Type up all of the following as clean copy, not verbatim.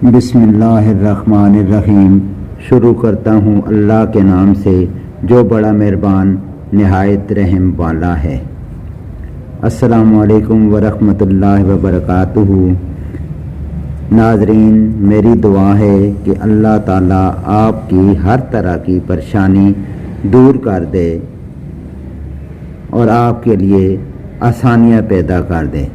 बिस्मिल्लाहिर्रहमानिर्रहीम। शुरू करता हूँ अल्लाह के नाम से जो बड़ा मेहरबान नहायत रहम वाला है। अस्सलामु अलैकुम वरहमतुल्लाहि वबरकातुहू। नाज़रीन, मेरी दुआ है कि अल्लाह ताला आपकी हर तरह की परेशानी दूर कर दे और आपके लिए आसानियाँ पैदा कर दे।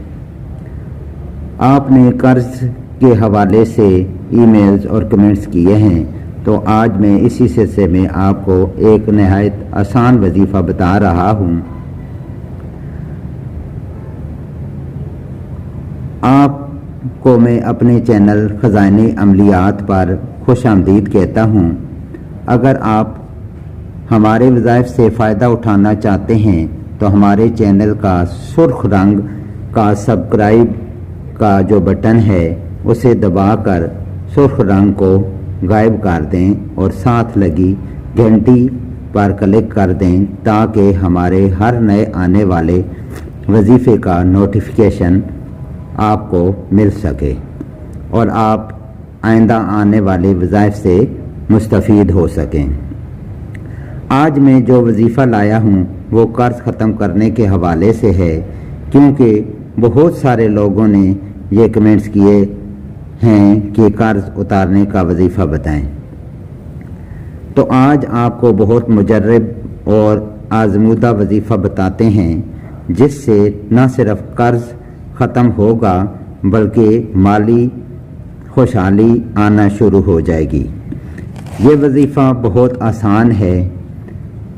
आपने कर्ज के हवाले से ईमेल्स और कमेंट्स किए हैं, तो आज मैं इसी सिलसिले में आपको एक नहायत आसान वजीफ़ा बता रहा हूँ। आपको मैं अपने चैनल ख़ज़ाइने अमलियात पर खुशामदीद कहता हूँ। अगर आप हमारे वज़ाइफ से फ़ायदा उठाना चाहते हैं तो हमारे चैनल का सुर्ख रंग का सब्सक्राइब का जो बटन है उसे दबाकर सुर्ख रंग को गायब कर दें और साथ लगी घंटी पर क्लिक कर दें ताकि हमारे हर नए आने वाले वजीफ़े का नोटिफिकेशन आपको मिल सके और आप आइंदा आने वाले वज़ाइफ से मुस्तफ़ीद हो सकें। आज मैं जो वजीफ़ा लाया हूँ वो कर्ज ख़त्म करने के हवाले से है, क्योंकि बहुत सारे लोगों ने ये कमेंट्स किए हैं कि कर्ज उतारने का वजीफ़ा बताएं। तो आज आपको बहुत मुजर्रब और आज़मूदा वजीफ़ा बताते हैं जिससे न सिर्फ कर्ज ख़त्म होगा बल्कि माली खुशहाली आना शुरू हो जाएगी। ये वजीफ़ा बहुत आसान है।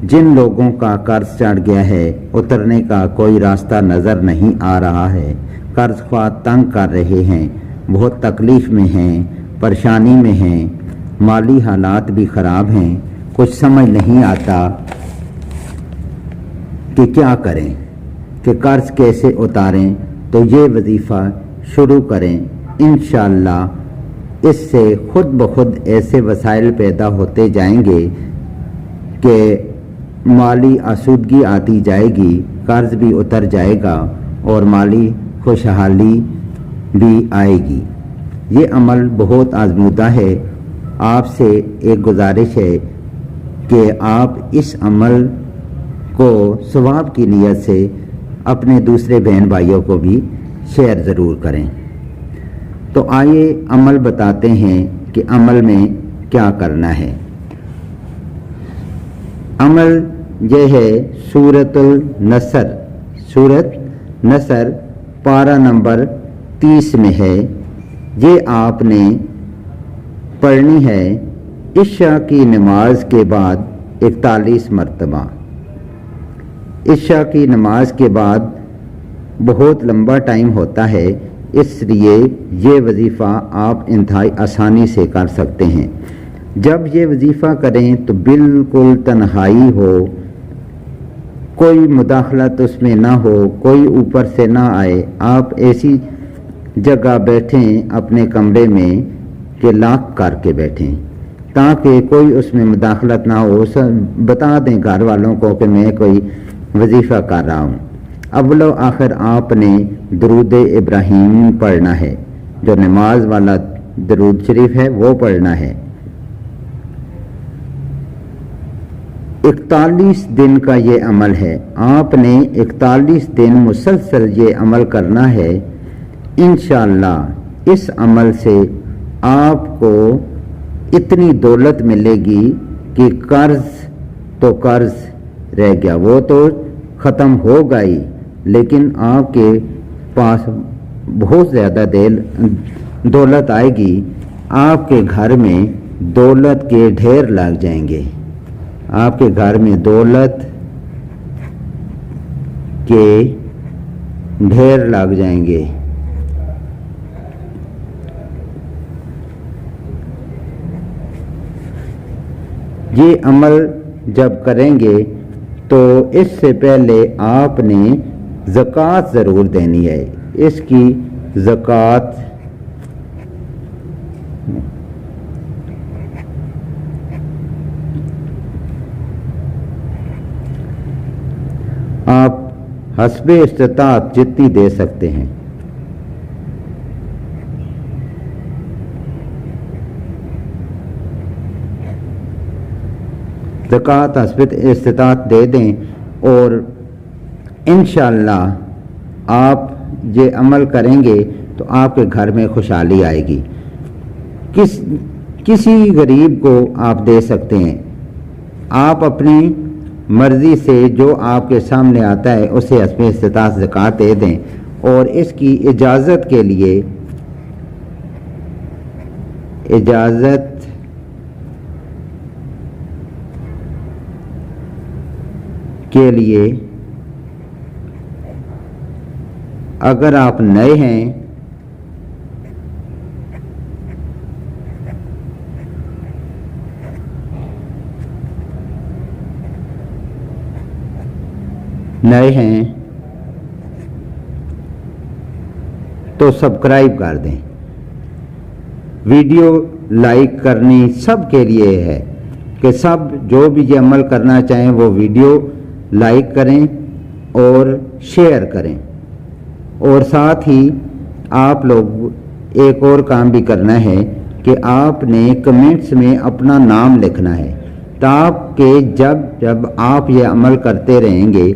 जिन लोगों का कर्ज चढ़ गया है, उतरने का कोई रास्ता नज़र नहीं आ रहा है, कर्ज ख्वाह तंग कर रहे हैं, बहुत तकलीफ़ में हैं, परेशानी में हैं, माली हालात भी ख़राब हैं, कुछ समझ नहीं आता कि क्या करें, कि कर्ज कैसे उतारें, तो ये वजीफ़ा शुरू करें। इंशाअल्लाह इससे खुद ब खुद ऐसे वसाइल पैदा होते जाएंगे कि माली आसूदगी आती जाएगी, कर्ज भी उतर जाएगा और माली खुशहाली भी आएगी। ये अमल बहुत आज़मूदा है। आपसे एक गुजारिश है कि आप इस अमल को सवाब की नीयत से अपने दूसरे बहन भाइयों को भी शेयर ज़रूर करें। तो आइए अमल बताते हैं कि अमल में क्या करना है। अमल यह है सूरतुल नसर। सूरत नसर पारा नंबर 30 में है। ये आपने पढ़नी है इशा की नमाज के बाद 41 मरतबा। इशा की नमाज के बाद बहुत लंबा टाइम होता है, इसलिए ये वजीफ़ा आप इंतहाई आसानी से कर सकते हैं। जब ये वजीफ़ा करें तो बिल्कुल तन्हाई हो, कोई मुदाखलत उसमें ना हो, कोई ऊपर से ना आए। आप ऐसी जगह बैठें अपने कमरे में कि लॉक करके बैठें ताकि कोई उसमें मुदाखलत ना हो। बता दें घर वालों को कि मैं कोई वजीफ़ा कर रहा हूँ। अव्वलो आखिर आपने दरूद इब्राहीम पढ़ना है, जो नमाज वाला दरूद शरीफ है वो पढ़ना है। 41 दिन का ये अमल है। आपने 41 दिन मुसलसल ये अमल करना है। इंशाअल्लाह इस अमल से आपको इतनी दौलत मिलेगी कि कर्ज तो कर्ज रह गया, वो तो ख़त्म होगा ही, लेकिन आपके पास बहुत ज़्यादा दौलत आएगी। आपके घर में दौलत के ढेर लग जाएंगे। आपके घर में दौलत के ढेर लग जाएंगे। ये अमल जब करेंगे तो इससे पहले आपने ज़कात ज़रूर देनी है। इसकी ज़कात आप हस्बे इस्तिताअत जितनी दे सकते हैं। زکوٰۃ حسب استطاعت دے دیں، اور انشاءاللہ آپ یہ عمل کریں گے تو آپ کے گھر میں خوشحالی آئے گی۔ کسی غریب کو آپ دے سکتے ہیں، آپ اپنی مرضی سے جو آپ کے سامنے آتا ہے اسے حسب استطاعت زکوٰۃ دے دیں، اور اس کی اجازت کے لیے اگر آپ نئے ہیں تو سبسکرائب کر دیں۔ ویڈیو لائک کرنی سب کے لیے ہے کہ سب جو بھی یہ عمل کرنا چاہیں وہ ویڈیو لائک کریں اور شیئر کریں، اور ساتھ ہی آپ لوگ ایک اور کام بھی کرنا ہے کہ آپ نے کمنٹس میں اپنا نام لکھنا ہے، تاکہ جب آپ یہ عمل کرتے رہیں گے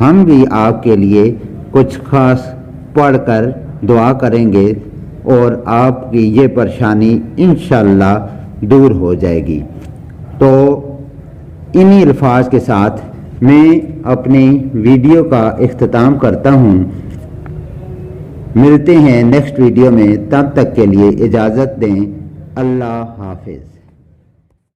ہم بھی آپ کے لیے کچھ خاص پڑھ کر دعا کریں گے، اور آپ کی یہ پریشانی انشاءاللہ دور ہو جائے گی۔ تو انہی الفاظ کے ساتھ میں اپنی ویڈیو کا اختتام کرتا ہوں۔ ملتے ہیں نیکسٹ ویڈیو میں، تب تک کے لیے اجازت دیں۔ اللہ حافظ۔